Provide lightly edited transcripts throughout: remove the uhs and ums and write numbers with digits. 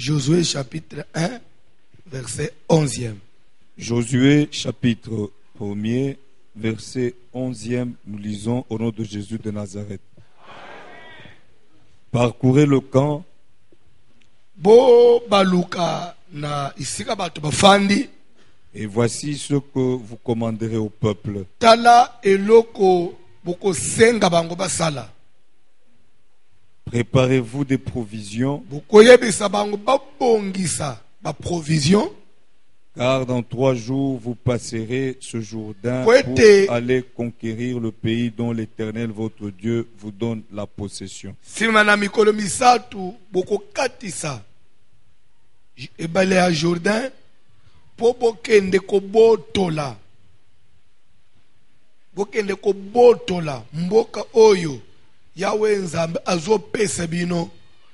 Josué chapitre 1, verset 11e. Josué chapitre 1er, verset 11e, nous lisons au nom de Jésus de Nazareth. Parcourez le camp. Bo baluka na isika bato bafandi. Et voici ce que vous commanderez au peuple. Tala eloko boko senga bango basala. Préparez-vous des provisions, Boko yebisa bango babongisa ba provision. car dans 3 jours vous passerez ce Jourdain Kwete. pour aller conquérir le pays dont l'Éternel votre Dieu vous donne la possession. Simana mikolo misatu boko katisa ebale ya Jourdain po bokende ko botola. Bokende ko botola mboka oyo Yahweh Nzambe azopesa bino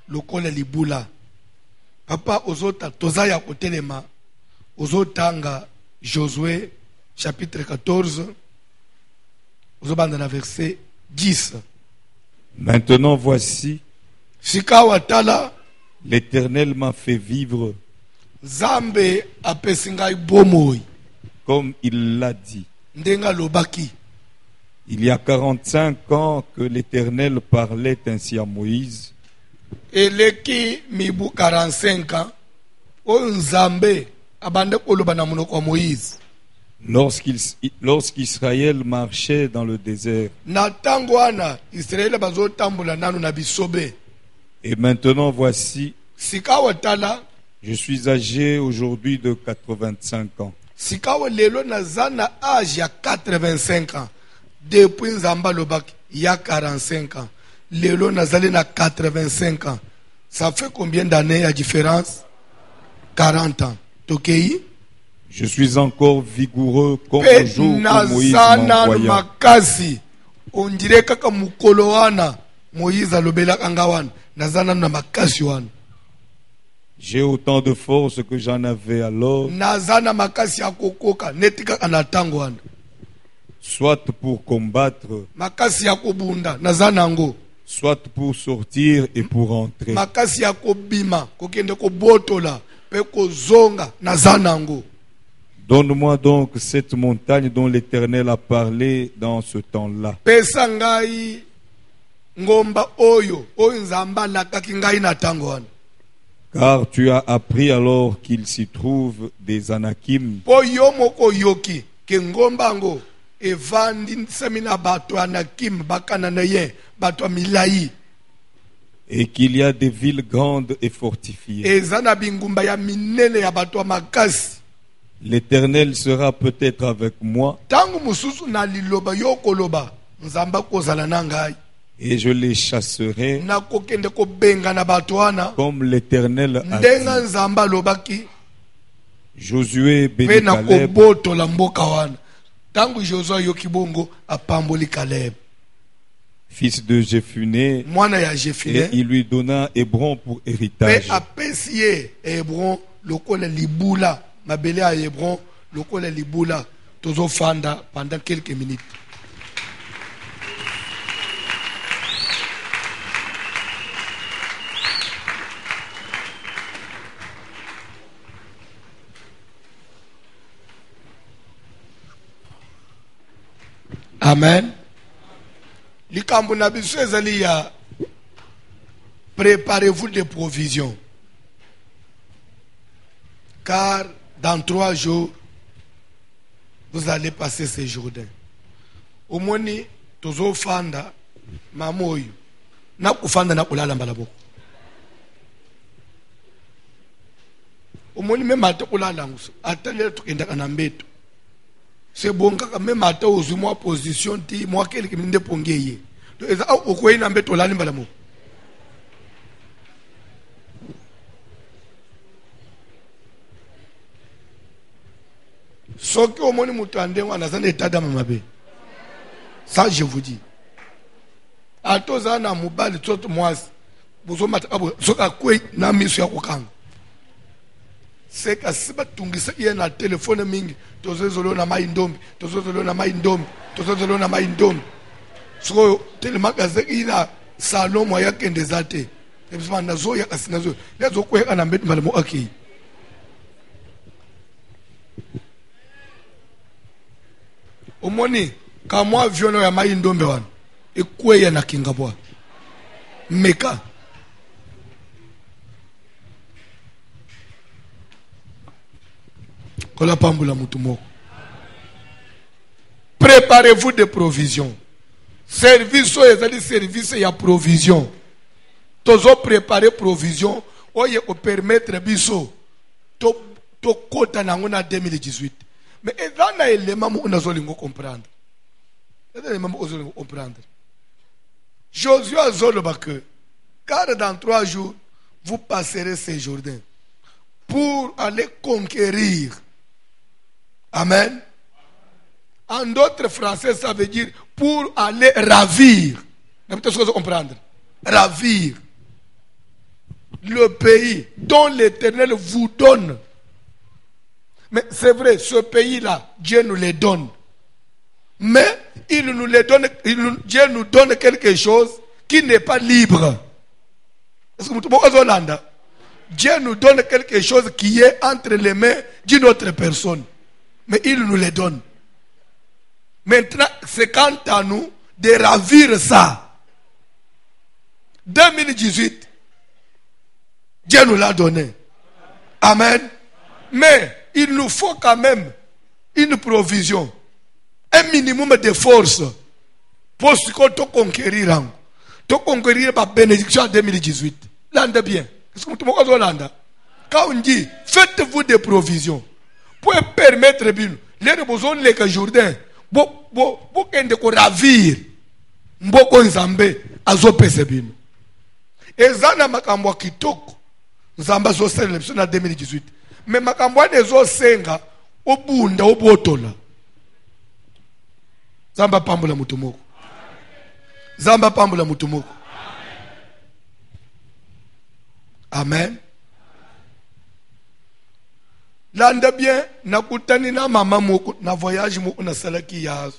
lokola libula. Papa ozota toza ya kotelema ozotanga Josué chapitre 14 ozobanda na verset 10. Maintenant voici, Sikawa tala l'Éternel m'a fait vivre Nzambe apesi ngai bomoi comme il l'a dit. ndenga lobaki. Il y a 45 ans que l'Éternel parlait ainsi à Moïse. Eleki mibu 45 ans o Nzambe abande koloba na monoko wa Moïse. Lorsqu'Israël marchait dans le désert. Na tango wana Israeli bazotambola nanu na bisobe. Et maintenant voici, Sikawa tala je suis âgé aujourd'hui de 85 ans. sikawa lelo naza na âge ya 85 ans. Depuis Nzamba lobaki ya 45 ans. Lelo nazali na 85 ans. Ça fait combien d'années la différence? 40 ans. Tokei? Je suis encore vigoureux comme le jour où Moïse m'envoya. Makasi. On dirait kaka mukolo wana Moïse alobela kanga wana. Nazana na makasi wana. J'ai autant de force que j'en avais alors. Nazana makasi ya kokoka netika anatango wana. Soit pour combattre, Makasi ya kobunda nazana ngo. soit pour sortir et pour entrer. Makasi ya kobima kokende ko botola pe ko zonga nazana ngo. Donne-moi donc cette montagne dont l'Éternel a parlé dans ce temps-là. Pesa ngai ngomba oyo Nzamba lakaki ngai na tango wana. Car tu as appris alors qu'il s'y trouve des Anakim Po yo moko yoki ke ngomba ngo evandi semina bato Anakim bakana na ye bato milai. et qu'il y a des villes grandes et fortifiées. Ezana bingumba ya minene ya bato makasi. L'Éternel sera peut-être avec moi Tangu mususu na liloba yo koloba Nzamba kozala na ngai. et je les chasserai Na kokende ko benga na bato wana. comme l'Éternel a Ndenga dit. Nzamba lobaki Josué pe bénit na Caleb kobotola mboka wana. Tangu Josué yoki bongo apamboli Caleb fils de Jephuné, mwana ya et Jefine il lui donna Hébron pour pe héritage. apesi ye Hebron lokola libula mabele ya Hebron lokola libula. Tozofanda pendant quelques minutes. Amen. Likambo na biso ezali ya préparez-vous des provisions. Car dans 3 jours, vous allez passer ces Jourdains. Omoni tozo fanda mamoyo na kufanda na kulala mbalabo. Omoni me mata kulala nguso atale tukenda kana mbeto. C'est bon kaka me mata ozu moi position ti moi quelque minde pongeye. To eza okoyi na mbeto lali mbalamo. Soki omoni mutu ande wana zana etada mamabe. Ça je vous dis. Atoza na mubali tsoto mwasi. Bozo mata abo soka kwe na miso ya kokanga. Seka siba tungisa iye na telefone mingi. Tozozolo na maindombi, tozozolo na maindombi, tozozolo na maindombi. Soko telemaka zeki ina salon moya kende zate. Et puis nazo ya asinazo lezo ko ya na mbet malamo akei. Omoni kama avion ya mai ndombe wana ekwe ya na kingabwa meka kola pambula mutu moko. Préparez-vous des provisions. Service ezali service ya provision. Tozo préparer provision oye o permettre biso to kota nango na 2018. Mais ezana elema mo unazolingo comprendre. Ezana elema mo unazolingo comprendre. Josué azoloba que car dans 3 jours vous passerez ces Jourdains pour aller conquérir. Amen. En d'autres français, ça veut dire pour aller ravir. Vous pouvez comprendre. Ravir. Le pays dont l'Éternel vous donne. Mais c'est vrai, ce pays-là, Dieu nous le donne. Mais il nous le donne, Dieu nous donne quelque chose qui n'est pas libre. Est-ce que vous comprenez? Dieu nous donne quelque chose qui est entre les mains d'une autre personne. Mais il nous le donne. Maintenant, c'est quant à nous de ravir ça. 2018, Dieu nous l'a donné. Amen. Mais il nous faut quand même une provision. Un minimum de force pour te conquérir. Te conquérir par bénédiction en 2018. L'ande bien. Est-ce que vous avez quand on dit, faites-vous des provisions pour permettre les besoins les Jourdains. Bo kende ko ravir mboko nzambe azopesa bino ezana makambo kitoko nzamba zo célébration na 2018 mais makambo ezo senga obunda obotola zamba pambula mutumoko zamba pambula mutumoko amen. Landa bien, nakutani na mama moko na voyage moko na salaki ya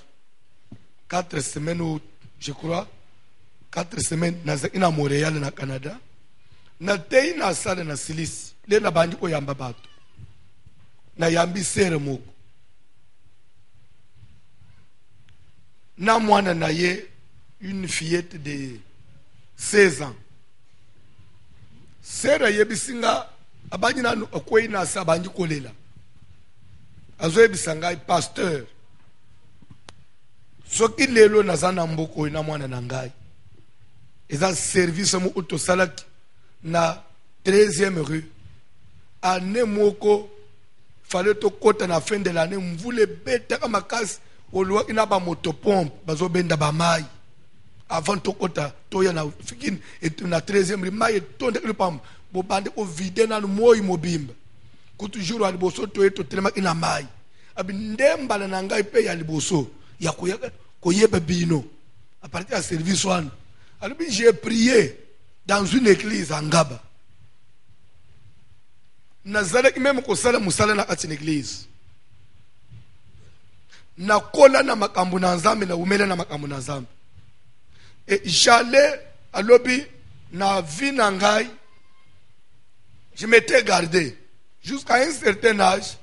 4 semaines ou je crois 4 semaines na Montréal na Canada. Na tei na sala na Silisi, le na bandi ko yamba bato. Na yambi sere moko. Na mwana na ye une fillette de 16 ans. Sere yebisinga abandi na okwei na sabandi kolela azoe bisangai pasteur soki lelo nazana mboko na mwana na ngai eza service mo auto salaki na 13e rue ane moko fallait to kota na fin de l'année mvule beta kama makasi olwa ina ba motopompe bazo benda ba mai avant to kota to ya na fikini na 13e rue mai tonde lupam bo bande ko vide na moyi mobimba ku toujours ali boso to eto telema ina mai abi ndemba na ngai pe ya liboso ya ko yeba bino à partir de service one alors j'ai prié dans une église en Ngaba nazalaki même ko sala musala na kati église na kola na makambo na nzambe na umela na makambo na nzambe et j'allais à lobby na vie na ngai. Je m'étais gardé jusqu'à un certain âge.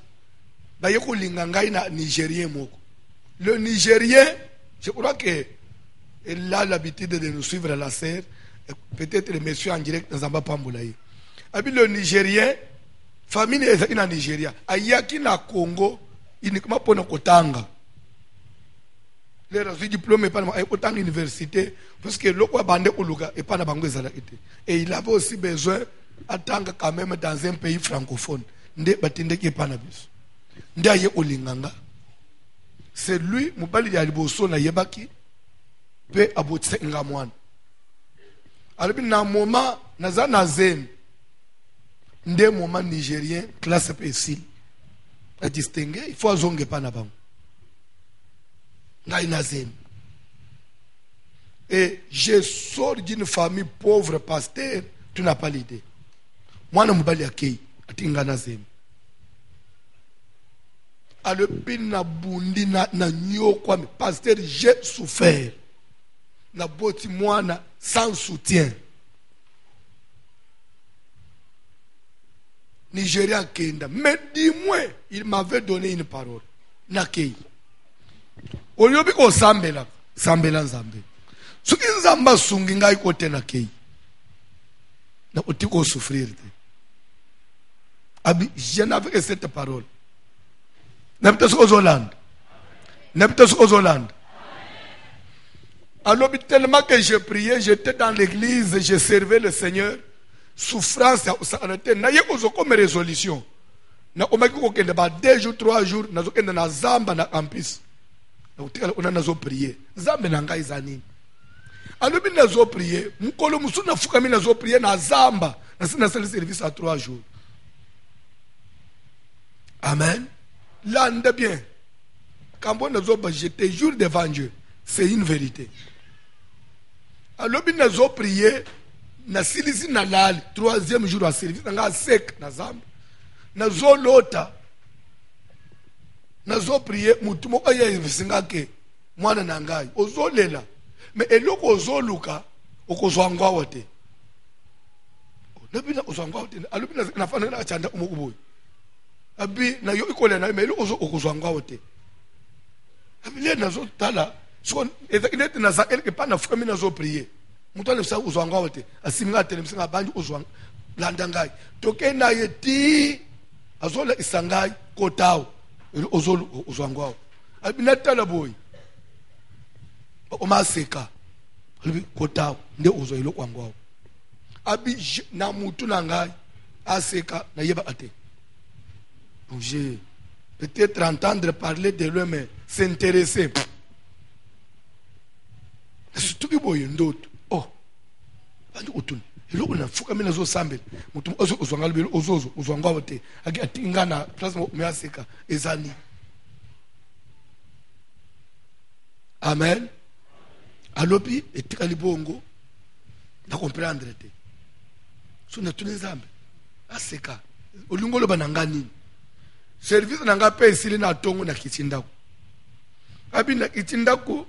Le Nigérien, je crois qu'il a l'habitude de nous suivre à la serre. Peut-être le monsieur en direct dans Zamba Pamboulaye. Le Nigérien, famille est en Nigeria. Ayaki na Congo, uniquement pour nos Kotanga. Les diplômes et pas autant d'université, parce que l'eau bandé au Luga et pas na bango été. Et il avait aussi besoin attendre quand même dans un pays francophone. C'est lui, Moubali Yaliboso na yebaki, pe abotise ngamwana. Alors, na moment, naza nazem, nde moment nigérien, classe pécile. À distinguer, il faut azonge pas na bango. Et je sors d'une famille pauvre, pasteur, tu n'as pas l'idée. Moi, je suis un alopina bundi na nyokwa pasteur j'ai souffert na boti mwana sans soutien Nigeria Kenda. Mais dis-moi, il m'avait donné une parole. Nakei. Olyobi ko sambela. Sambela nzambe. Suki nzamba sungi ngai kote nakei. Na otiko souffrir. Abi, je n'avais que cette parole. N'habite aux Hollandes. N'habite aux Hollandes. Alors, tellement que je priais, j'étais dans l'église, je servais le Seigneur. Souffrance, ça arrêtait. N'a pas comme résolution. N'a pas de 2 jours, 3 jours, n'a pas de zamba na campus. On a prié. Zamba n'a pas zani. Alors, on a prié. Mukolo musuna fukami n'a prié na zamba. N'a pas service à 3 jours. Amen. L'ande bien. Quand on a j'étais jour devant Dieu. C'est une vérité. Alors, on a prié. Na silisi na lali 3e jour à service nga sec na zamba na zo lota na zo prier mutu moko ya visinga ke mwana na ngai ozolela mais eloko ozoluka okozwa ngwa wote nabina ozwa wote alubina na fana na chanda umukuboy abi na yo ikole na mais eloko okozwa ngwa wote abi le na zo tala so ezakilete na za elke pa na fami na zo prier mutale sa uzwanga wote asimnga tele msinga bantu uzwanga landa ngai toke na yeti azola isangai kotawo ozolu uzwanga abinatala boy omaseka alibi kotawo nde uzoyilo kwangwawo abi na mutu na ngai aseka na yeba ate j'ai peut-être entendre parler de lui mais s'intéresser surtout que boy ndoto bantu utuni iloko na fuka mina zo sambela mutu ozwanga libelo ozozo uzwanga wote ake atingana plus measeka ezani. Amen. Alopi etikali bongo na comprendre te so na tuni nzambe aseka olungolo banangani service nanga pe sili na tongo na kitindako abi na kitindako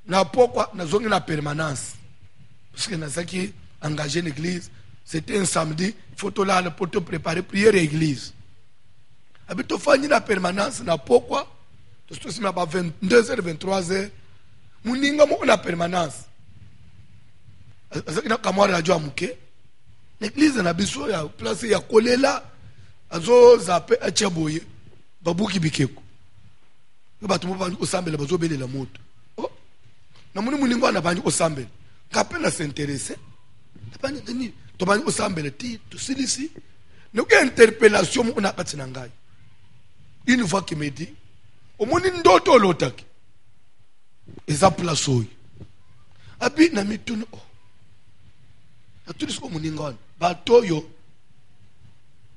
na pokwa na zongi na permanence parce que nazaki engagé l'église, c'était un samedi, il faut tout là pour te préparer prière à l'église. Abi to fani na permanence na pourquoi to sto sima ba 22h 23h muninga mo na permanence. Azaki na kamara radio amuke. L'église na biso ya place ya kolela azo zape achaboye babuki bikeko. Ba to mo ba osambela bazo belela moto. Oh. Na muninga na ba osambela. Kapena s'intéresser. To bani osambele ti to silisi. Ne ko interpellation mo na katina ngai. Une fois qu'il me dit, au moni ndoto lotaki. Eza place oyo. Abi na mitunu oh. Na tulis ko moni ngone. Ba toyo.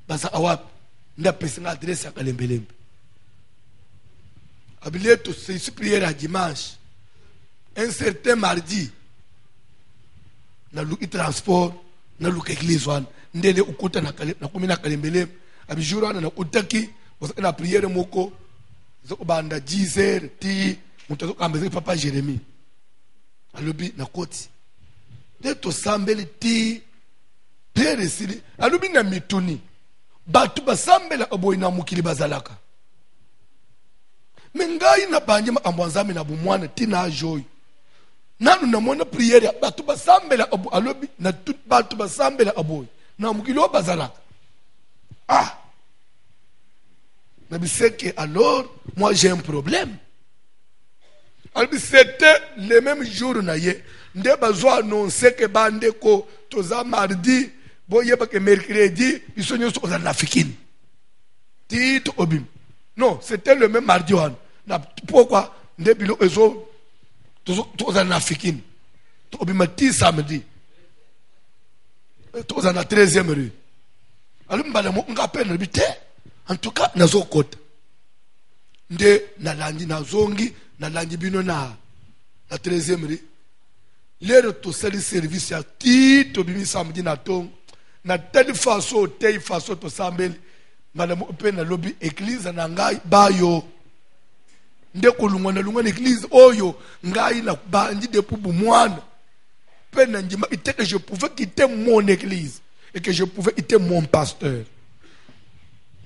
Basa awap. Nda pesa adresse ya kalembelembe. Abi leto c'est prière à dimanche. Un certain mardi. Na luki transport na luki église wana ndele ukuta na kumina kalembele abijura na utaki na prière moko zo banda 10h ti mutazo kambeze papa Jérémie alobi na koti de to sambele ti pere sili alobi na mituni batu basambela aboyi na mukili bazalaka mengai na banje ambwanzami na bumwana ti na joy nanu na mona prière batu basambela abu alobi na tout batu basambela aboy na mukilo bazalaka ah mais c'est que alors moi j'ai un problème alors c'était le même jour na ye nde bazo annoncer que bande ko toza mardi boye ba que mercredi bisonyo so za nafikini tito obim non c'était le même mardi on na pourquoi nde bilo ezo toza na fikini to obimati samedi toza na 13e rue alumbala mo ngapena bite en tout cas nazo kota nde na landi na zongi na landi bino na 13e rue lero to sali service ya ti to bimi samedi na tong na telle façon to sambeli ngala mo pe na lobby église na ngai bayo nde kulungwa na lungwa l'église oyo ngai na bandi depuis bumwana pe na njima iteke je pouvais quitter mon église et que je pouvais être mon pasteur.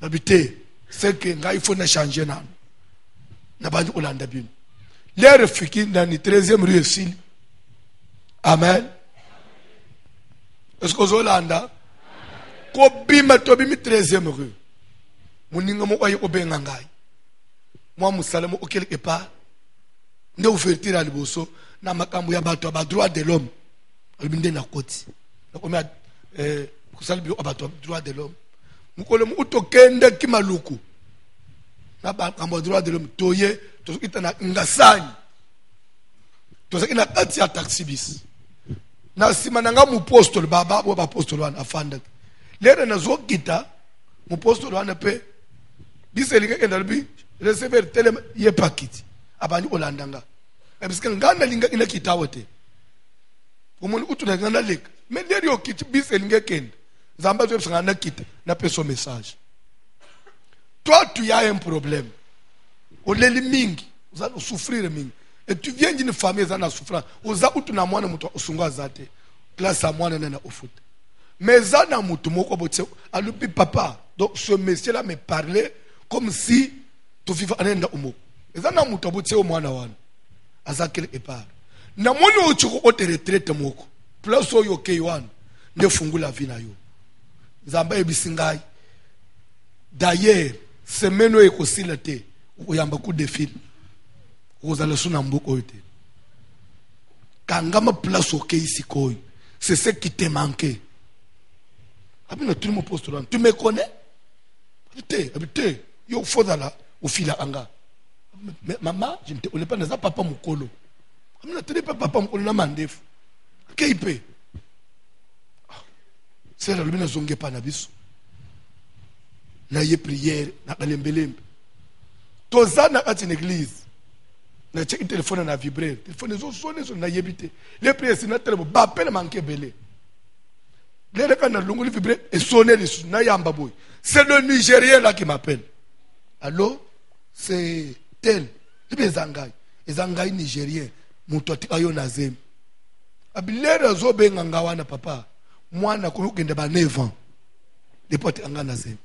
Habité, c'est que il faut changer. Na bandi Olanda bin. Les réfugiés dans la 13e rue Sil. Amen. Est-ce que vous Olanda? Ko bima to bimi 13e rue. Muninga mo ayi obenga ngai. Moi musalamu o quelque part. Nde ouverture à liboso na makambo ya bato ba droit de l'homme. Albinde na koti. Na komia kusalibi abato droit de l'homme. Mukolo mu utokende kimaluku. Na ba kambo droit de l'homme toye to kitana ngasani. To sakina kati ya taxi bis. Na simananga mu apostole baba bo apostole wana afanda. Lere na zo kita mu apostole wana pe biselinga kendalbi recevoir tele ye pakiti. Abani olandanga. Ebiska ngana linga ina kitawote. Umuni utuna ngana lek. Mais lere yo kiti biselinga kende. Zamba zo ngana kita na peso message. Toi tu as un problème. Oleli mingi, vous allez souffrir mingi. Et tu viens d'une famille qui a souffrance. Vous avez tout le monde qui zate. Place à moi na ofut. Mais zana mutu moko bote alupi papa. Donc ce monsieur là me parlait comme si tu vivais en umo. Zana mutu bote o mwana wana. Azakele epar. Na moni ochuko o te retraite moko. Place o yoke wana. Ne fungula vie na yo. Zamba ebisingai. D'ailleurs, semaine o ekosila te. Oyamba ku défile. Ozala suna mbuko yote. Kangama place au ici koi. C'est ce qui te manquait. Abina tout le monde poste là. Tu me connais? Habité. Yo fodala au fil anga. Maman, je ne te connais pas dans papa mukolo. Abina te pas papa mukolo na mandef. Keipe. C'est la lumina zonge pa na biso. Na ye prière na kalembelembe. Tozana at une église. Na check téléphone na vibrer. Téléphone zo sonne so na yebite. Les prières c'est na téléphone ba peine manquer belé. Les quand na lungu vibrer et sonner na yamba boy. C'est le Nigérien là qui m'appelle. Allô? C'est tel. Les Zangai. Les Zangai nigérien. Mutoti ayo na zem. Abilera zo benga ngawana papa. Mwana ko kende ba 9 ans. Depote anga na zem.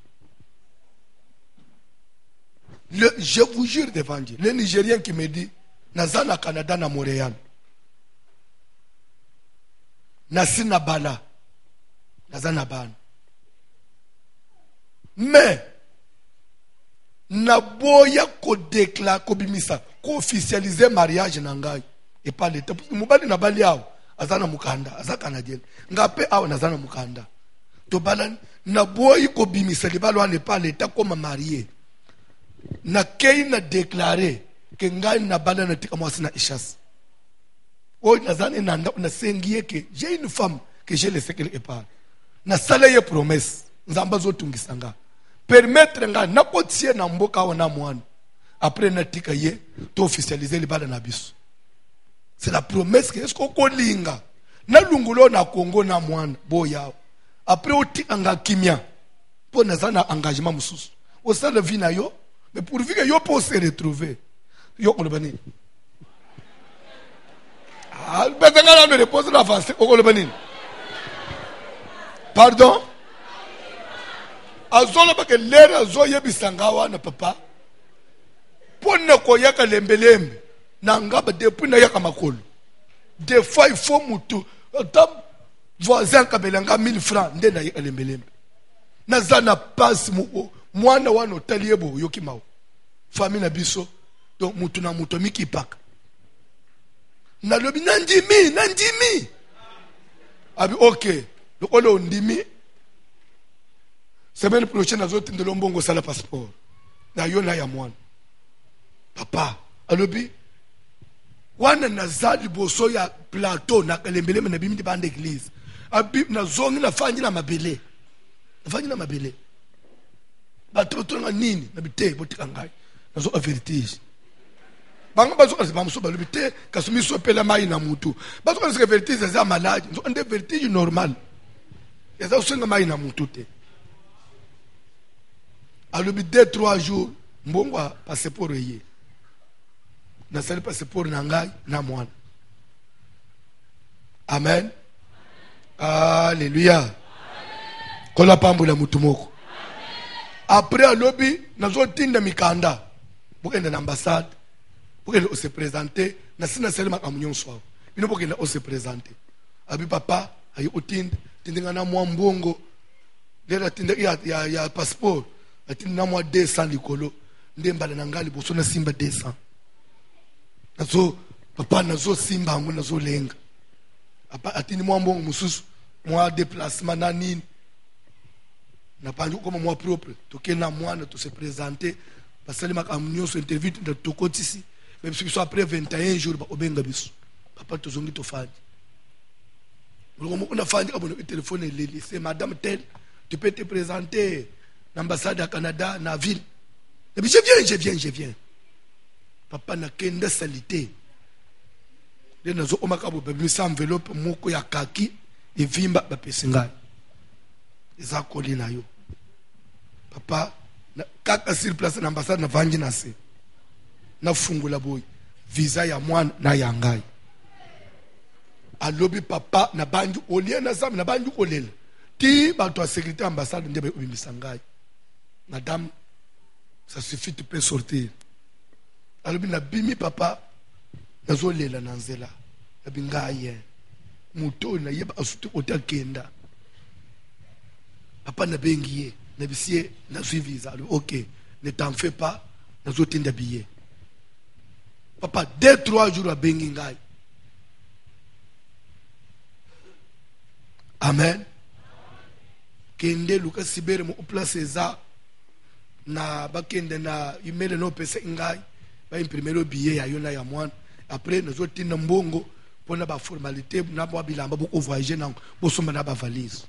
Je vous jure devant Dieu, les Nigériens qui me disent, Nazana Canada na Montréal, Nasina Bala, Nazana Ban. Mais, Naboya ko déclare, ko bimisa, ko officialiser mariage nangai, et pas l'État. Moubali na bali yao, azana mukanda, azana canadien. Ngape ao nazana mukanda. To balan, Naboya ko bimisa, libalo ane pas l'État comme marié. Na kei na déclaré que ngai na bala na tika mwasi na ishas. O nazane nanda na sengiye que j'ai une femme que j'ai laissé quelque part. Na sala ye promesse. Nzamba zo tungisanga. Permettre nga na kotie na mboka wana mwana. Après na tika ye to officialiser le bala na biso. C'est la promesse que est-ce qu'on kolinga. Na lungulo na Congo na mwana boya. Après oti anga kimia. Po nazana engagement mususu. O sala vie na yo. Mais pourvu que yo puisse se retrouver, yo on le bani. Ah, le bétanga me repose l'avance, on le bani. Pardon? Azola ba que l'air azo yebi sangawa na papa. Pona ko yaka lembelembe. Na ngaba depuis na yaka makolo. Des fois il faut mutu. Tam voisin kabelanga 1000 francs nde na yaka lembelembe. Na zana passe mu. Mwana wana otaliebo yoki mao. Famille na biso. Donc mutu na mutu miki pak. Na lobi nandimi. Abi ok. Le olo ndimi. Semaine prochaine azote de lombongo sala passeport. Na yo na ya mwana. Papa, alobi. Wana nazali boso ya plateau na kalembele na bimi bande église. Abi na zongi na fanyi na mabele. Fanyi na mabele. Batoto nga nini na bite botika ngai nazo vertige banga bazo bamuso balubite kasumi so pela mai na mutu bazo ka vertige za malade nzo ande vertige normal eza usenga mai na mutu te alubi 2-3 jours mbongwa passeport yeye na sali passeport na ngai na mwana. Amen. Alléluia. kola pambula mutu moko. Après à lobby nazo tinda mikanda bokende na ambassade bokende se présenter na sina selema kamunyon swa bino bokende se présenter abi papa ayi otinda tindinga na mwa mbongo lera tinda ya passeport atinda na mwa 200 likolo ndembala na ngali boso na simba 200 nazo papa nazo simba ngo nazo lenga papa atindi mwa mbongo mususu mwa déplacement na nini na pandu comme moi propre toke na mwana to se présenter parce que ma camunion so interview de tokotisi même si soit après 21 jours ba obenga biso papa to zongi to fandi on a fandi abonné téléphone leli c'est madame tel tu peux te présenter l'ambassade à Canada na ville et puis je viens papa na kenda salité les nazo omakabo ba mi enveloppe moko ya kaki et vimba ba pesinga eza kolina yo papa kaka sur place na ambassade na vangi na se na fungula boy visa ya mwana na yangai alobi papa na bangi olie na zam na bangi kolela ti bato a sécurité ambassade ndebe obimisa ngai madame ça suffit tu peux sortir alobi na bimi papa nazolela na nzela abingaye muto na yeba asuti hotel kenda papa na bengiye na bisie na suivi ça ok ne t'en fais pas na zotinda billet papa 2-3 jours a bengi ngai amen kende luka sibere mo place za na bakende na email no pesa ngai ba imprimer le billet ya yona ya mwana après na zotinda mbongo pona ba formalité na ba bilamba bo voyager na bo somba na ba valise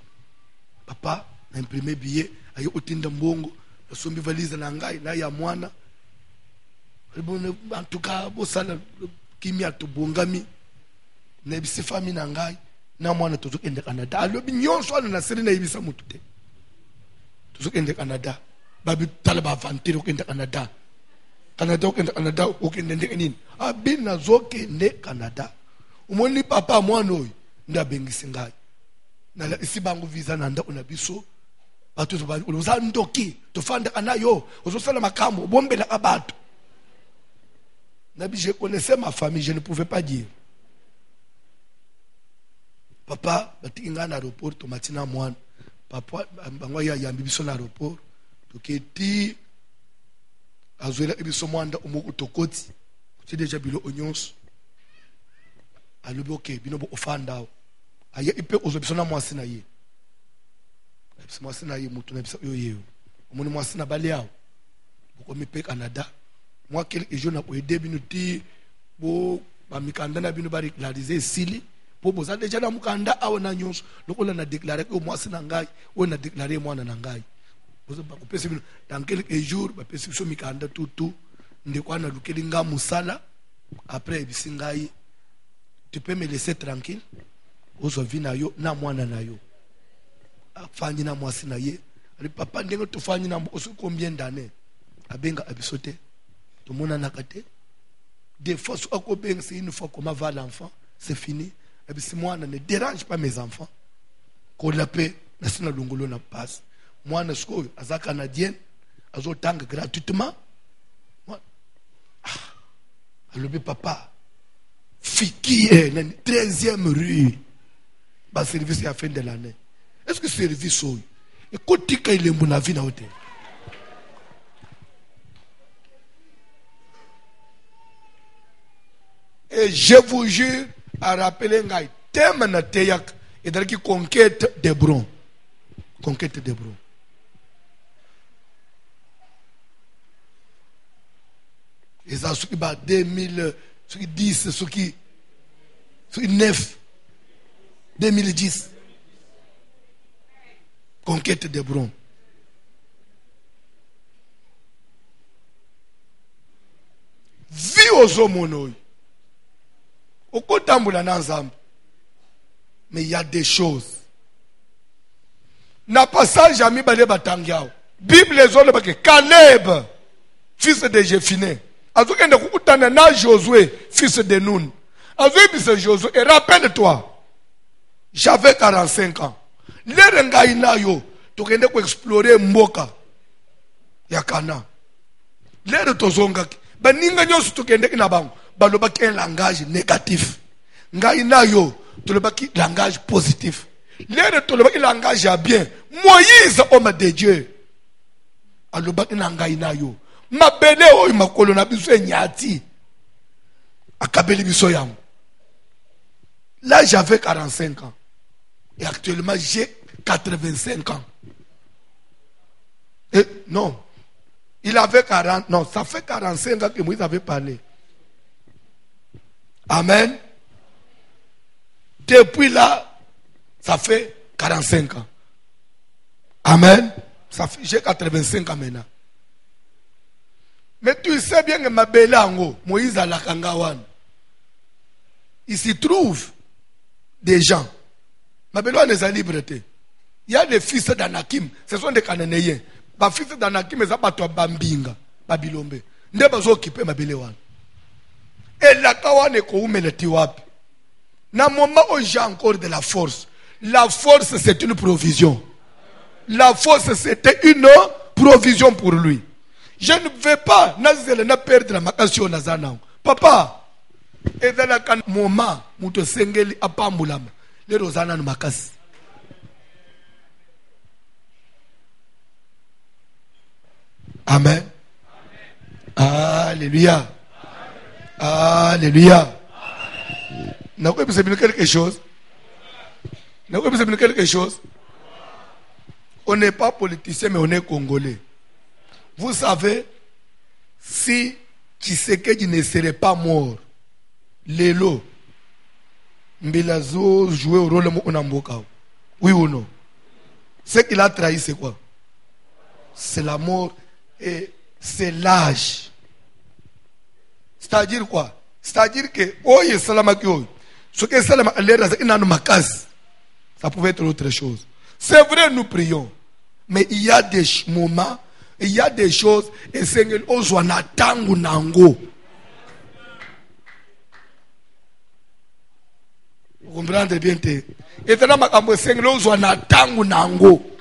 papa na imprimer billet ayo otinda mbongo na sombi valise na ngai na ya mwana en tout cas bo sala kimia to bongami na bisi famille na ngai na mwana to zokende Canada alobi nyonso ana na seri na ibisa mutu te to zokende Canada babi tala ba aventure okende Canada okende Canada okende ndenge nini abina zokende Canada umoni papa mwana oyo ndabengisi ngai na isibangu visa na ndako na biso bato to ba uza ndoki to fanda anayo uzosala makambo bombela abato nabi je connaissais ma famille je ne pouvais pas dire papa batinga na aéroport to matina mwana papa bango ya yambi biso na aéroport to keti azoela biso mwanda omoko tokoti kuti deja bilo onyonso alobi ok bino bo ofanda aye ipe ozobiso na mwasi na ye mwasi na ye mutu na bisa yo yeo omoni mwasi na bale yao boko mipe Canada moi quelques jours na ko aider bino ti bo ba mikanda na bino ba régulariser sili po boza deja na mukanda awo na nyonso lokola na déclarer ko mwasi na ngai o na déclarer mwana na ngai boza ba ko pesa bino dans quelques jours ba pesa biso mikanda tutu ndekwa na lukeli nga musala après bisingai tu peux me laisser tranquille ozo vina yo na mwana na yo afanyi na mwasi na ye ali papa ndenge to fanyi na mboso combien d'années abenga abisote to mona nakate des fois so akobenga c'est une fois comment va l'enfant c'est fini abisi mwana ne dérange pas mes enfants ko la paix na sina longolo na passe mwana sko aza canadien azotanga gratuitement alobi papa fiki na 13e rue ba service à fin de l'année est-ce que service oyo ekotika ilembu na vie na hotel et je vous jure à rappeler ngai thème na teyak et dans qui conquête d'Hébron et ça ce qui ba 2000 ce qui 10 ce qui 9 2010 conquête d'Hébron. Vie aux hommes. Au côté de mais il y a des choses. N'a pas ça jamais balé batangiao. Bible les autres que Caleb, fils de Jephuné. Azoukende kukutana na Josué, fils de Nun. Azoukende Josué. Et rappelle-toi, j'avais 45 ans. L'erenga inayo tokende ko explorer mboka ya Kana. Lero tozongaki baninga nyonso tokendeki na bango balobaki un langage négatif. Ngai nayo tolobaki langage positif. Lero tolobaki langage ya bien. Moïse homme de Dieu alobaki na ngai nayo mabele oyo makolo na biso enyati akabeli biso yango. Là j'avais 45 ans et actuellement j'ai 85 ans. Et non, il avait 40, non, ça fait 45 ans que Moïse avait parlé. Amen. Depuis là, ça fait 45 ans. Amen. Ça fait, j'ai 85 ans maintenant. Mais tu sais bien que ma belle ango, Moïse a la kangawan. Il s'y trouve des gens. Ma belle ango est libre. Il y a des fils d'Anakim, ce sont des Cananéens. Les fils d'Anakim, ils sont Bambinga, Babilombe. Ils sont occupés ma belle ango. Et la kawan est comme le tiwap. Dans le moment où j'ai encore de la force c'est une provision. La force c'était une provision pour lui. Je ne veux pas perdre ma passion. Papa, et dans le moment où tu sengeli apambulama, les rosana makasi. Amen. Alléluia. Alléluia. Vous avez besoin quelque chose? Vous avez besoin quelque chose? On n'est pas politicien, mais on est congolais. Vous savez, si Tshisekedi ne serait pas mort, Lelo, Mbilazo jouait au rôle de Onamboka. Oui ou non? Ce qu'il a trahi, c'est quoi? C'est la mort et c'est l'âge. C'est-à-dire quoi? C'est-à-dire que, oye salamaki oye, ce que salama alera inanu makas, ça pouvait être autre chose. C'est vrai, nous prions. Mais il y a des moments, il y a des choses, et Seigneur, ozwana tangu nango. Vous comprenez bien? Et tena makambo Seigneur, ozwana tangu nango.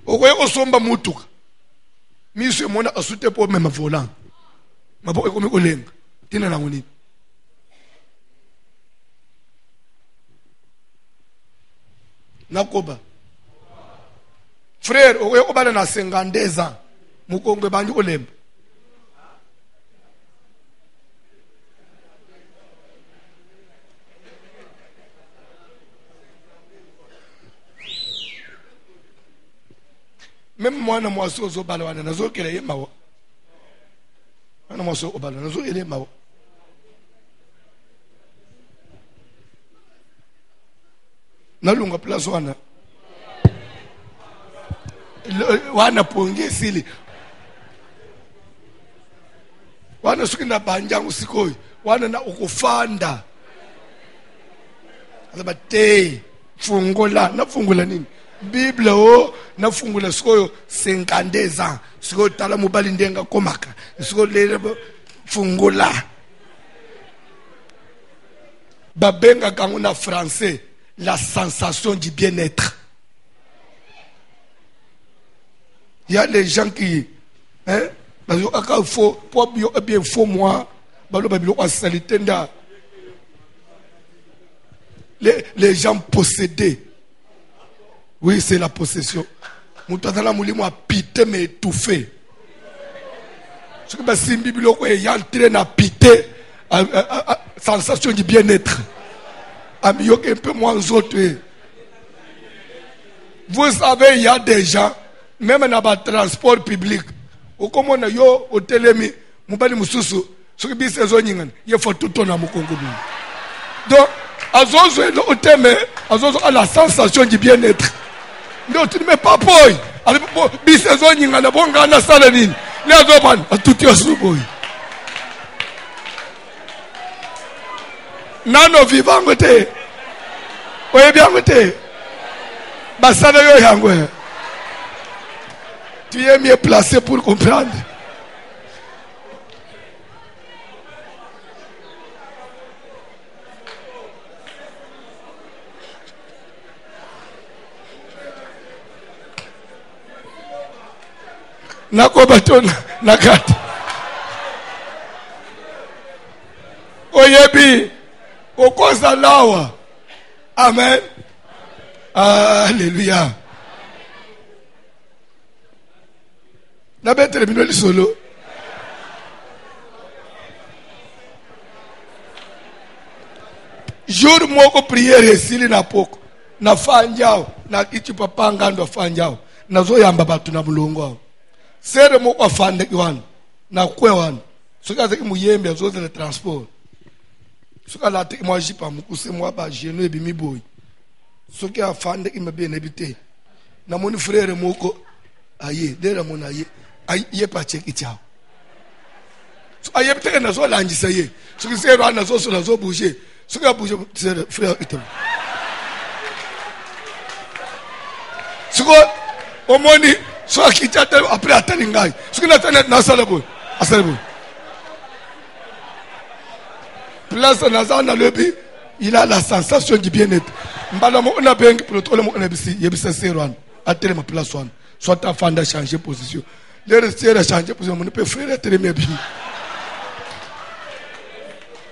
Okoye osomba mutuka. Miso mona asute po mema volant. Mabo ekomi kolenga. Tina nango nini? Nakoba. Frère, okoye kobala na 52 ans. Mukongwe bandu kolemba. Même moi, je suis au balon, je suis au balon, je suis au balon, je suis au balon. Nalunga place wana. Wana ponge sili. Wana sukina banjangu sikoi. Wana na ukufanda. Azaba te fungola, na fungola nini? Bible o na fungula sikoyo 52 ans sikoyo tala mobali ndenga komaka sikoyo lele fungula babenga kango na français la sensation du bien-être. Il y a les gens qui parce que il faut pour bien faut moi balo babilo kwa salitenda les gens possédés. Oui, c'est la possession. Moutazala moulimo a pité mais étouffé. Ce que c'est une Bible qui est entraîné à pité, sensation du bien-être. Amiyoke un peu moins autres. Vous savez, il y a des gens, même dans le transport public, au comme on a yo au télémi, moubali mususu, ce que c'est zoningan, il faut tout ton amour congo. Donc, azozo au thème, azozo a la sensation du bien-être. Non, tu ne mets pas boy. Bisezo nyingana bonga na sala nini. Lezo man, atuti osuboy. Nano vivango te. Oye bien te. Basada yo yango. Tu es mieux placé pour comprendre. nakoba tona nakati oyebi okoza lawa. Amen. Alléluia. Na betere bino lisolo. Jour moko prière esili na poko na fanjao na kichi papa ngando fanjao nazo yamba batu na mulongo sere moko afande kiwana na kwe wana soka zeki muyembe azoze le transport soka la te moi jipa mukuse moi ba geno ebi miboy soka afande imabe na bite na moni frère moko aye dera mona aye pa cheki chao so aye bite na zo lanjisa ye soka sero ana zo so na zo bouger soka bouger frère ito soka omoni so akitata après atali ngai soka na tana na sala boy asala boy place nazana lebi il a la sensation du bien-être mbala mo na bengi protocole mo na bisi yebisa serwan atele ma place one soit afanda changer position le rester a changer position mon peut frère atele me bi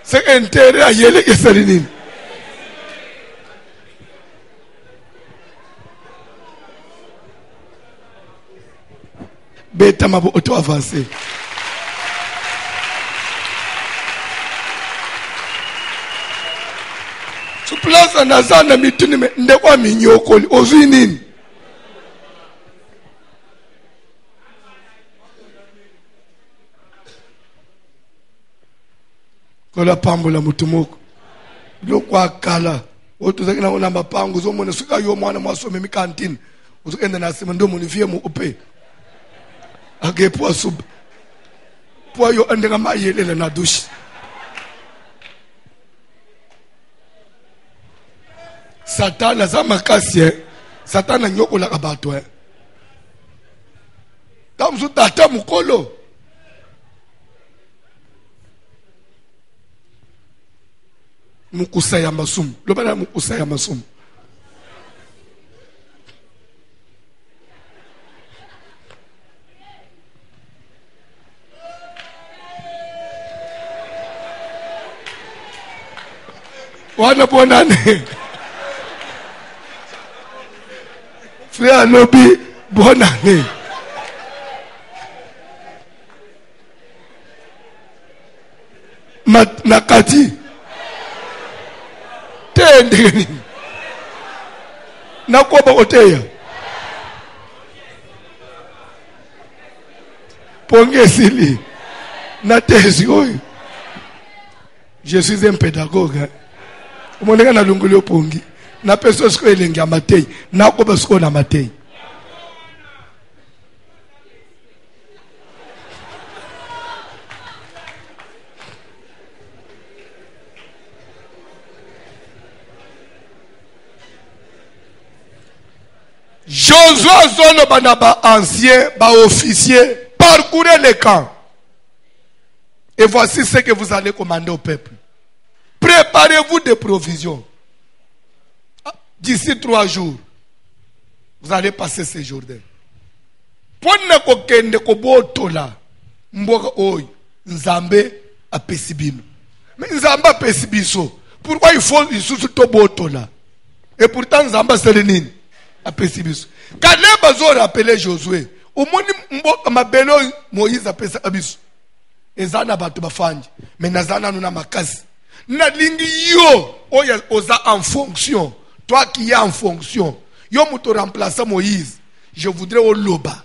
c'est intérêt à yele esalinini beta mabo auto avancer. Place nazana mituni ndekwa minyoko ozwi nini kola pambola mutumoko lokwa kala otuzaki na ona mapango zomona suka yo mwana mwasome mikantini uzokenda nasema ndo munifie mu upe agepo sub po yo andega mayele na dushi Satana za makasi Satana nyoko la kabato tamzu tata mukolo mukusaya masumu lobana mukusaya masumu wana bonane frère lobi bonne année. Nakati tende nakoba oteya pongesili na tezi oyo. Je suis un pédagogue. Umoneka na lunguli opongi na peso siko elengi amatei na ko basiko na matei Josué zono bana ba ancien ba officier parcourez les camps et voici ce que vous allez commander au peuple. Préparez-vous des provisions. D'ici 3 jours, vous allez passer ces Jourdains. Ponna kokende ko botola mboka oy nzambe apesi bino. Mais nzambe apesi biso. Pourquoi il faut isusu to botola? Et pourtant nzambe selenini apesi biso. Caleb azo rappeler Josué. Omoni mboka mabelo Moïse apesa abiso. Ezana batu bafanji. Mais nazana nuna makasi. Na lingi yo oya oza en fonction. Toi qui es en fonction, yo muto remplacer Moïse. Je voudrais au loba.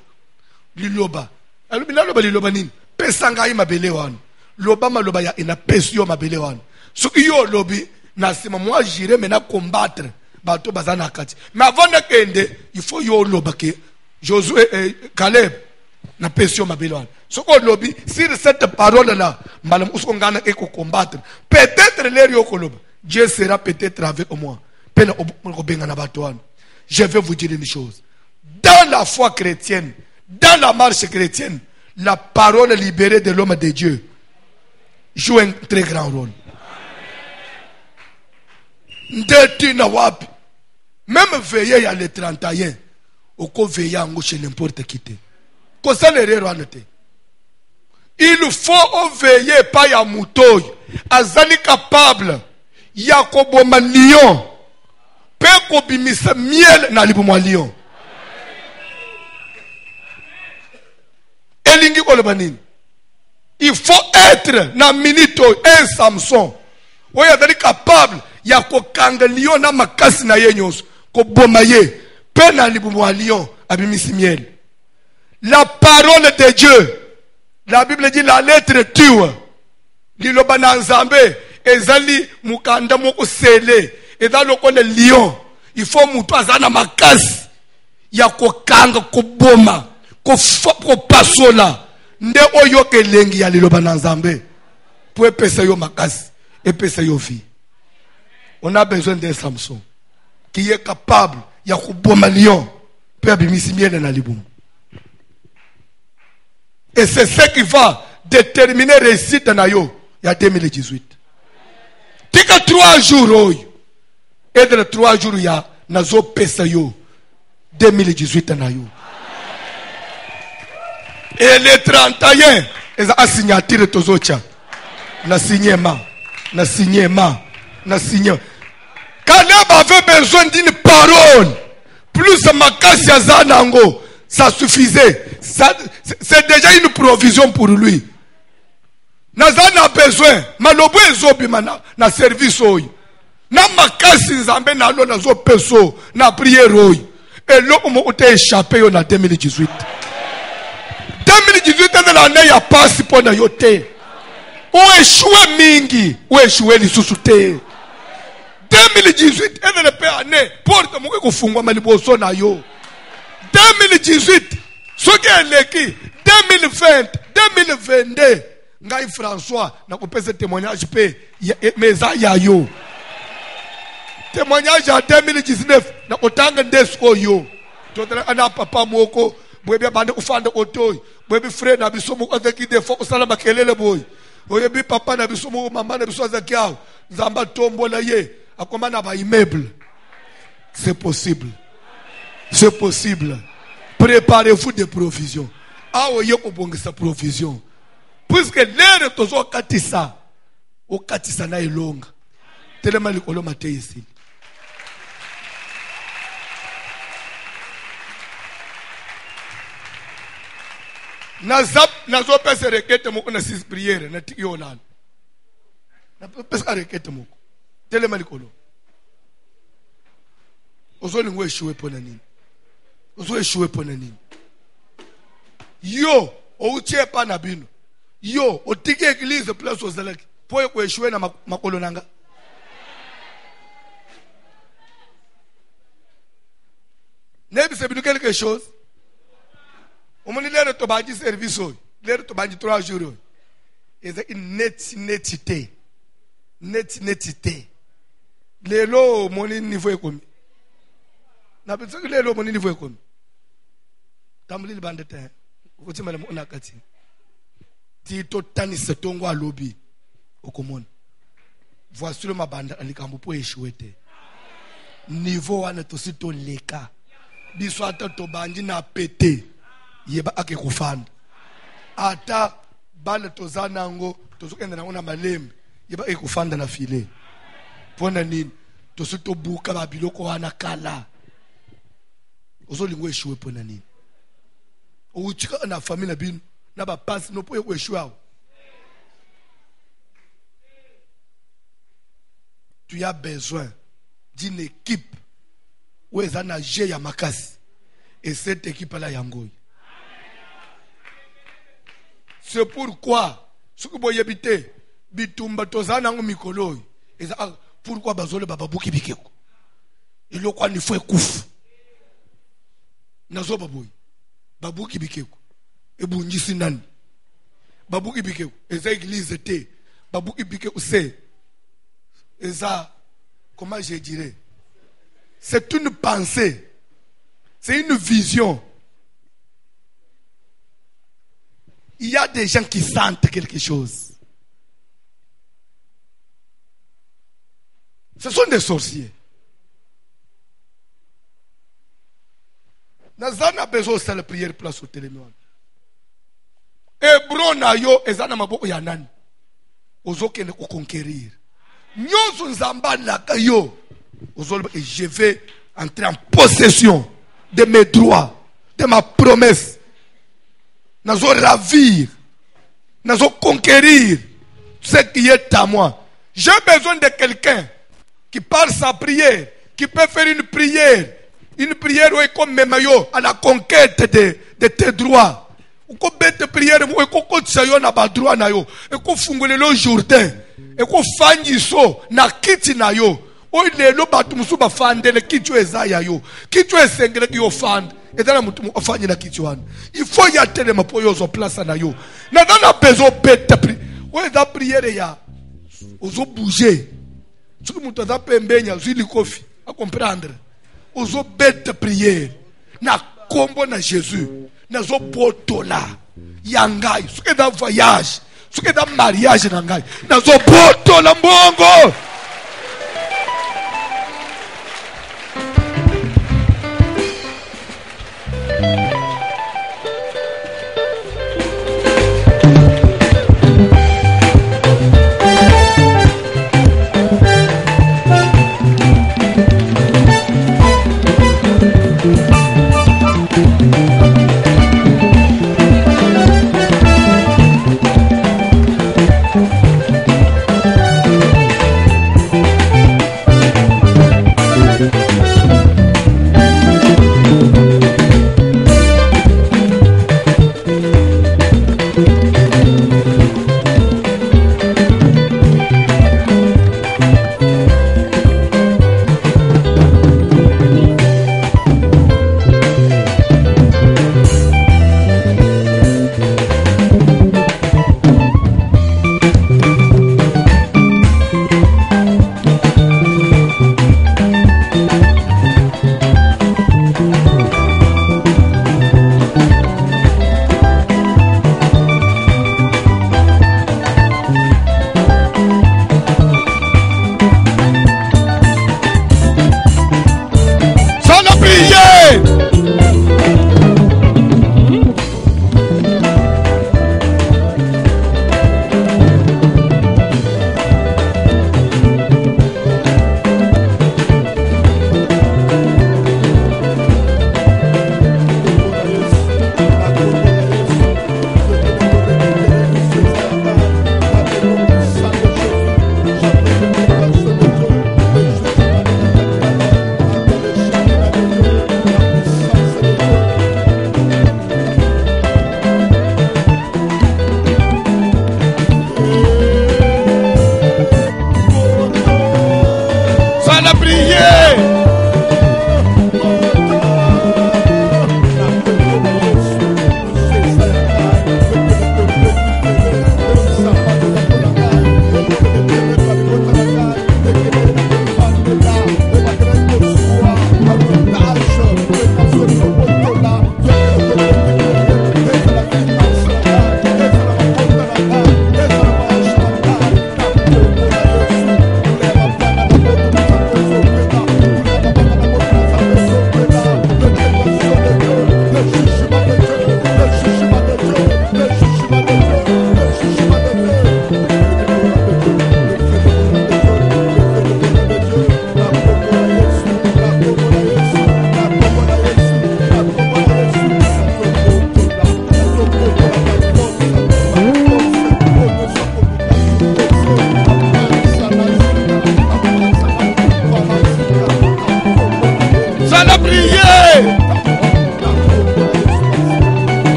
Liloba. Alors bila loba liloba nini? Pesanga mabele wan. Loba maloba ya ina pesi yo mabele wan. So yo lobi na sima moi j'irai maintenant combattre bato bazana kati. Mais avant de kende, il faut yo loba ke Josué Caleb na pesi yo mabele wan. So ko lobi sur cette parole là, malam usongana eko combattre. Peut-être les yo koloba. Dieu sera peut-être avec moi. Je vais vous dire une chose. Dans la foi chrétienne, dans la marche chrétienne, la parole libérée de l'homme de Dieu joue un très grand rôle. Même veiller à le 31, ou qu'on veille chez n'importe qui. Il faut veiller pas ya mutoy. Azali capable ya koboma lion. Pe kobimisa miel na libumwa lion. Elingi kolobanini. Il faut être na minito un Samson. Oyo azali capable ya kokanga lion na makasi na ye nyonso. Koboma ye. Pe na libumwa lion abimisi miel. La parole de Dieu. La Bible dit la lettre tue. Liloba na nzambe ezali mukanda moko sele. Ezali okone lion. Il faut mutu azana makasi ya kokanga koboma kopasola nde oyo kelengi ya liloba na nzambe pour epesa yo makasi epesa yo vie. On a besoin d'un Samson qui est capable ya koboma lion pe abimisi miele na libumu. Et c'est ce qui va déterminer réussite na yo ya 2018. Tika 3 jours oyo. Et de 3 jours ya nazo pesa yo 2018 na yo. Et les 31 ils a signature tozocha. Na signé ma. Caleb avait besoin d'une parole. Plus makasi ya zanango. Ça suffisait. C'est déjà une provision pour lui. Nazana a besoin. Malobo ezobi na service oyo. Na makasi nzambe na lo na zo peso na prière oyo. Et là on t'a échappé en 2018. 2018 est l'année ya passe pour na yote. Ou échoué mingi, ou échoué lisusu te. 2018 est l'année porte mo ko fungwa maliboso na yo. 2018 ce qui est l'équipe 2020 2022 ngai François na ko pesa témoignage pe meza ya yo témoignage en 2019 na otanga ndesko yo totala ana papa moko bwebe bande ufanda otoy bwebe frère na bisomo avec des fois osala makelele boy oyebi papa na bisomo mama na biso zakiao nzamba tombola ye akomana ba immeuble. C'est possible. C'est possible. Préparez-vous des provisions. Ah oui, sa provision. Puisque l'air est au katisa. Au katisa na longa. Tellement le colon maté ici. Nazo pesa requête moko na 6 prières na tiyolan. Na pesa requête moko. Tellement le colon. Ozoli ngwe échoué pour nani. Ozo échoué pour nani. Yo, o utie pa na bino. Yo, o tiki église place ozalaki. Po ko échoué na makolo nanga. Nebi se bino quelque chose. O moni lere to baji service oy. Lere to baji 3 jours oy. Eza une netité. Netité. Lelo moni niveau ekomi. Na bitso ke lelo moni niveau ekomi. Tamuli bandete. Ukuthi mala mo nakati. Ti to tani setongo alobi okomona. Voici le mabanda alikambo po échoué. Niveau wana to sito leka. Biso ata to bandi na pété. Yeba ake kufanda. Ata bale to zanango to sokenda na ona malembe. Yeba ake kufanda na file. Pona nini to sito buka ba biloko wana kala. Ozolingwe échoué pona nini. O uchika na famille na bino na ba passe no po échoué. Tu as besoin d'une équipe où ils ont nagé ya makasi. Et cette équipe-là yangoy. C'est pourquoi, ce que vous habitez, bitumba tozana ngo mikoloy. Et pourquoi bazole bababuki bikeko. Il y a quoi il faut kouf. Nazo baboy. Babuki bikeko. Et bunjisi nani. Babuki bikeko. Et ça église te. Babuki bikeko c'est. Et ça, comment je dirais, c'est une pensée, c'est une vision. Il y a des gens qui sentent quelque chose. Ce sont des sorciers. Nazana a besoin de la prière place au téléphone. Hébron na yo ezana maboko ya nani? Ozokende ko conquérir. Nyonso nzamba laka yo. Et je vais entrer en possession de mes droits, de ma promesse. Nazo ravir, nazo conquérir ce qui est à moi. J'ai besoin de quelqu'un qui par sa prière, qui peut faire une prière où est comme Memayo à la conquête de tes droits. Ou qu'on bête prière, ou qu'on continue na ba droit na yo, et qu'on fungole le Jourdain, et qu'on fanyiso na kiti na yo. Oy lelo batu musu ba fandele kitu ezaya yo. Kitu esengele ki yo fand. Et dans la mutu ofanye na kitu wana. Il faut y atteindre ma po yo zo place na yo. Na dans besoin bête pri. Oy da prière ya. Ozo bouger. Soki mutu za pembenya zili kofi. A comprendre. Ozo bête prière. Na kombo na Jésus. Na zo botola. Yangai. Soki da voyage. Soki da mariage na ngai. Na zo botola mbongo.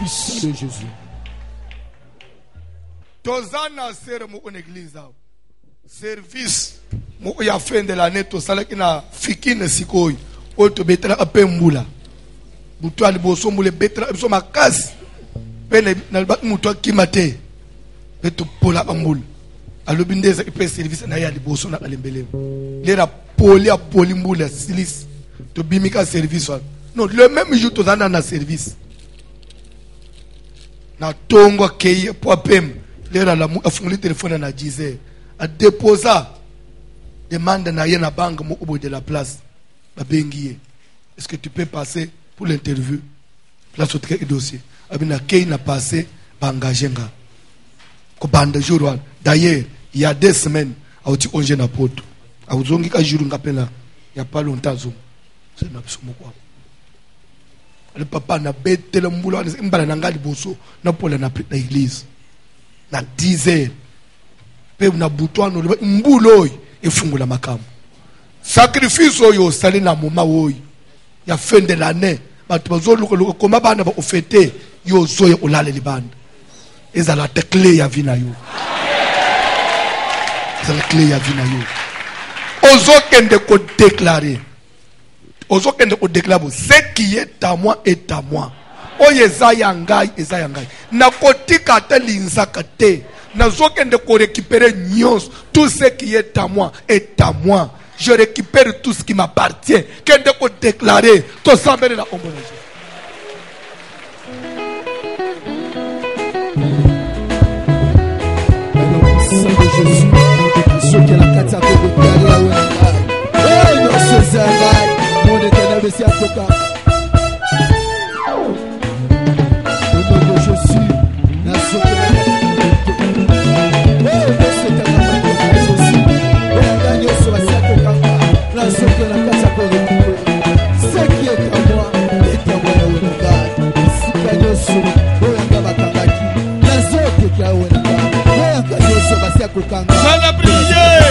puissant de Jésus. Tozana sere mo une église ao. Service mo ya fin de l'année to sala kina fikine sikoy. O to betela apembula. Butu ali boso mbule betela so makasi. Pene na ba mutu kimate. Beto pola ambula. Alobindeza ipe service na ya liboso na alembele. Lera poli mbula silis. To bimika service wa. Non, le même jour tozana na service. Na tongo keye po pem. Lera la a fungoli téléphone na 10h. A déposa demande na yena banque mo au bout de la place. Ba bengiye. Est-ce que tu peux passer pour l'interview? Place autre dossier. Abina kei na passé ba engager nga. Ko bande jour wan. D'ailleurs, il y a 2 semaines a uti onje na poto. A uzongi ka jour ngapela. Il y a pas longtemps zo. C'est na bisomo kwa. Le papa na bête le mboulot mbala na ngali boso na pola na l'église. Na 10h pe na butwano mbulo efungula makamu sacrifice oyo sali na moma oyo ya fin de l'année batu bazoluka koma bana ba ofete yo zoye olale libanda ezala te clé ya vina yo ezala clé ya vina yo ozokende ko déclarer ce qui est à moi est à moi. Oye zayangai ezayangai. Na kotika te linzaka te. Na zokende ko récupérer nyons. Tout ce qui est à moi est à moi. Je récupère tout ce qui m'appartient. Kende ko déclarer to sambere na ombo na Jésus. Ceux qui la kata ko déclarer la wena. Oh non ce zayangai. Mon éternel Messie Africa. Sana prier.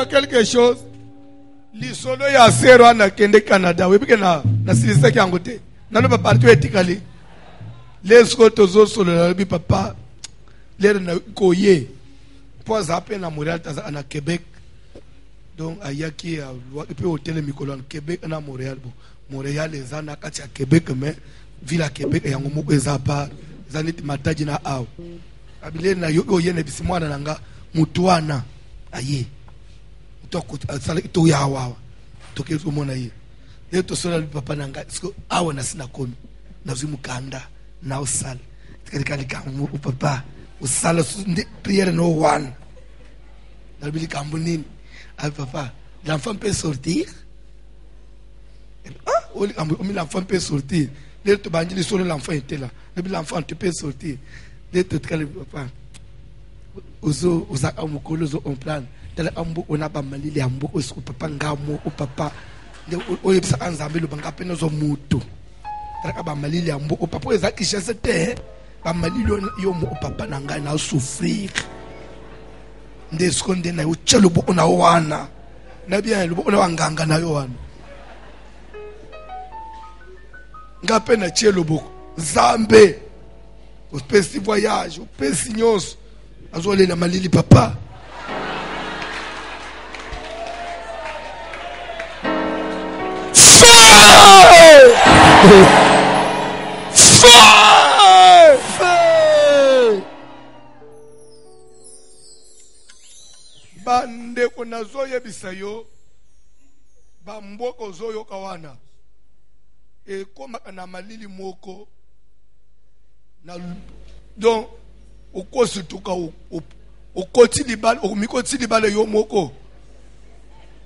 Quelque chose lisolo ya sero ana kende Canada webike na silisa kyango te nalo ba parti etikali lesko tozo solo na bi papa lere na koye po zape na Montréal taza na Québec donc ayaki pe hotel mikolo na Québec na Montréal bo Montréal ezana kati ya Québec mais ville à Québec yango moko ezapa zaniti mataji na aw abile na yo yene bisimwana nanga mutuana aye to ya wawa to ke mona ye le to sola papa nanga siko awa na sina komi na zimukanda na usala tikali kamu papa usala prière no one na bili kambunini ay papa l'enfant peut sortir l'enfant peut sortir le to banjili solo l'enfant était là l'enfant peut sortir le to tikali papa ozo ozaka mukolo zo on plan tala ambu onaba malili ambu osko papa ngamo o papa nde oyebisa anzambe lo banga pena zo mutu tala ba malili ambu o papa ezaki chance te ba malili yo mo papa nanga na souffrir nde skonde na uchelo bo ona wana na bien lo ona wanganga na yo wana ngape na tie loboko Nzambe opesi voyage opesi nyonso azolela malili papa bandeko nazoyebisa yo bamboko zoyoka wana ekomaka na malili moko na donc okosi tuka okoti libala okomikoti libala yo moko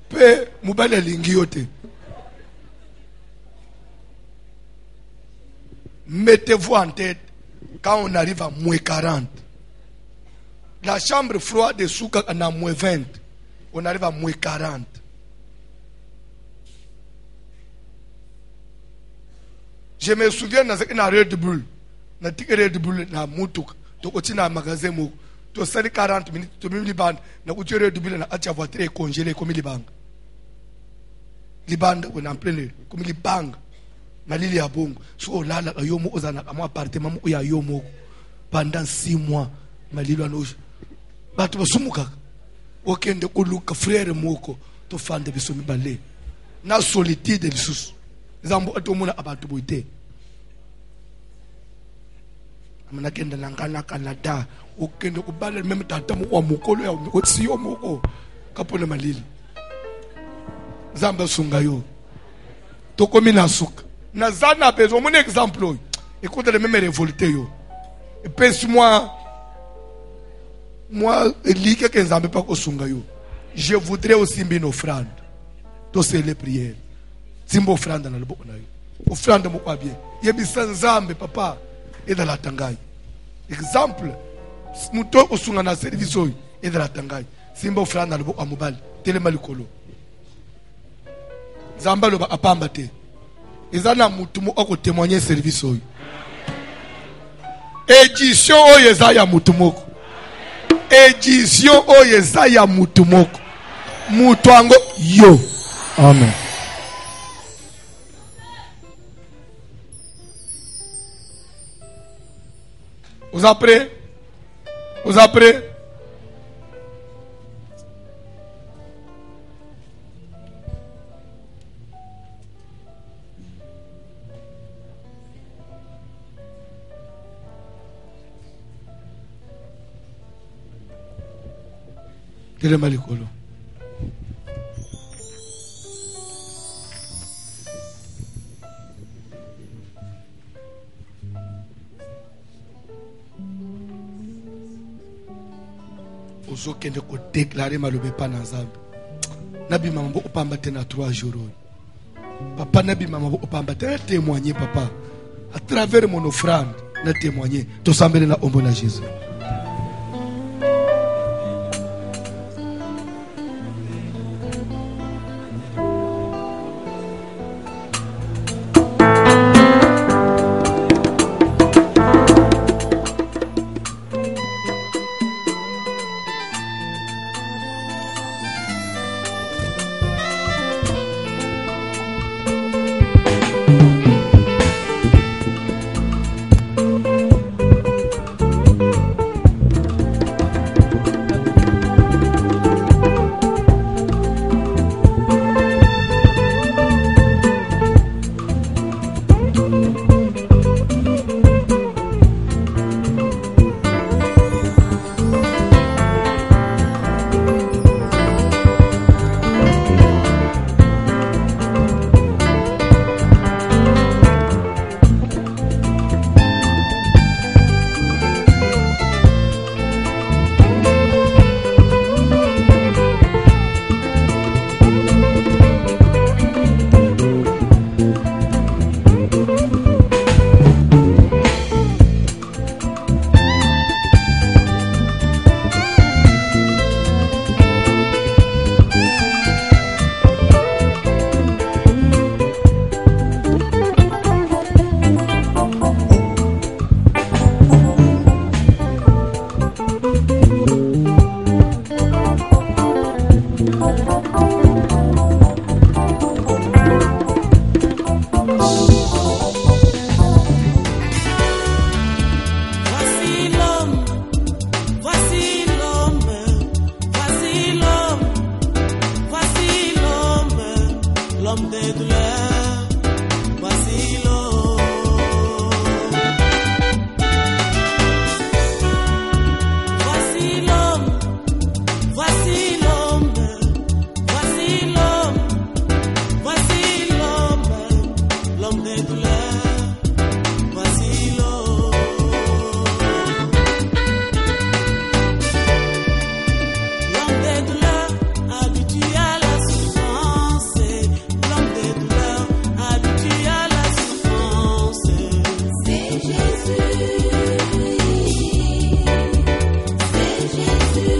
pe mobali alingi yo te. Mettez-vous en tête quand on arrive à moins 40. La chambre froide de Souka en a moins 20. On arrive à moins 40. Je me souviens dans une Red Bull. Dans une Red Bull, dans Moutouk. Tu continues à magasin. Tu as 40 minutes. Tu as mis les bandes. Tu as mis Red Bull. Tu as voiture congelée comme les bandes. Les bandes, on en plein comme les bandes. Malili ya bongo. So lala yomo ozana kama appartement mo ya yomo. Pendant 6 mois. Malili anoje. Batu basumuka. Okende kuluka frère moko. To fande bisomi bale. Na solitude lisusu. Zambo atomuna abatu boite. Amana kenda nangana Canada. Okende kubale même tata mo wa mokolo ya otsi yo moko. Kapone malili. Zamba sunga yo. Tokomi na suka. Nazana besoin mon exemple. Écoute les mêmes révoltés yo. Et puis moi ligue que nzambe pas kosunga yo. Je voudrais aussi une offrande. To c'est les prières. Simbo offrande na leboko na yo. Offrande mo kwa bien. Yebisa nzambe papa et dans la tangai. Exemple muto kosunga na service yo et dans la tangai. Simbo offrande na leboko amobali. Telema likolo. Nzamba lo ba apamba te. Ezana mutumu oko témoigner service oyo. Édition oyo ezaya mutumoko. Édition oyo ezaya mutumoko. Mutuango yo. Amen. Vous êtes prêts? Vous êtes prêts? Telema likolo. Ozokende ko déclarer malobe pa na Nzambe. Nabi mama bo opamba te na 3 jours. Papa nabi mama bo opamba te na témoigner papa. À travers mon offrande, na témoigner. To sambele na ombo na Jésus. Jésus.